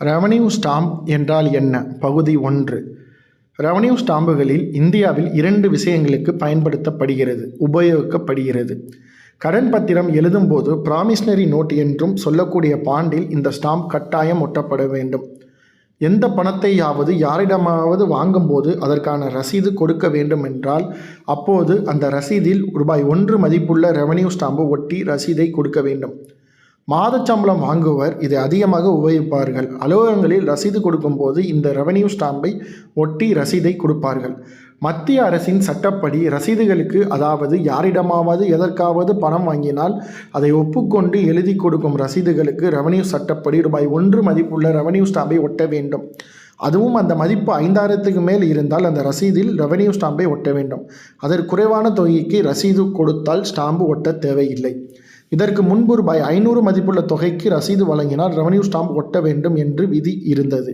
Revenue stamp என்றால் என்ன? பகுதி 1. ரெவன்யூ ஸ்டாம்புகளில் இந்தியாவில் 2 விஷயங்களுக்கு உபயோகிக்கப்படுகிறது. கடன் பத்திரம் எழுதும்போது ப்ராமிஸ்னரி நோட் என்றும் சொல்லக்கூடிய பாண்டில் இந்த ஸ்டாம்ப் கட்டாயம் ஒட்டப்பட வேண்டும். எந்த பணத்தையாவது யாரிடமாவது வாங்கும்போது அதற்கான ரசீது கொடுக்க வேண்டும் என்றால் அப்போது அந்த ரசீதில் ₹1 மதிப்புள்ள ரெவன்யூ ஸ்டாம்பு ஒட்டி ரசீதை கொடுக்க வேண்டும். மாதச்சம்பளம் வாங்குவர் இதை அதிகமாக உபயோகிப்பார்கள். அலுவலகங்களில் ரசீது கொடுக்கும்போது இந்த ரெவன்யூ ஸ்டாம்பை ஒட்டி ரசீதை கொடுப்பார்கள். மத்திய அரசின் சட்டப்படி ரசீதுகளுக்கு, அதாவது யாரிடமாவது எதற்காவது பணம் வாங்கினால் அதை ஒப்புக்கொண்டு எழுதி கொடுக்கும் ரசீதுகளுக்கு ரெவன்யூ சட்டப்படி ₹1 மதிப்புள்ள ரெவன்யூ ஸ்டாம்பை ஒட்ட வேண்டும். அதுவும் அந்த மதிப்பு 5000க்கு மேல் இருந்தால் அந்த ரசீதில் ரெவன்யூ ஸ்டாம்பை ஒட்ட வேண்டும். அதற்கு குறைவான தொகைக்கு ரசீது கொடுத்தால் ஸ்டாம்பு ஒட்ட தேவையில்லை. இதற்கு முன்பு ₹500 மதிப்புள்ள தொகைக்கு ரசீது வழங்கினால் ரெவன்யூ ஸ்டாம்ப் ஒட்ட வேண்டும் என்று விதி இருந்தது.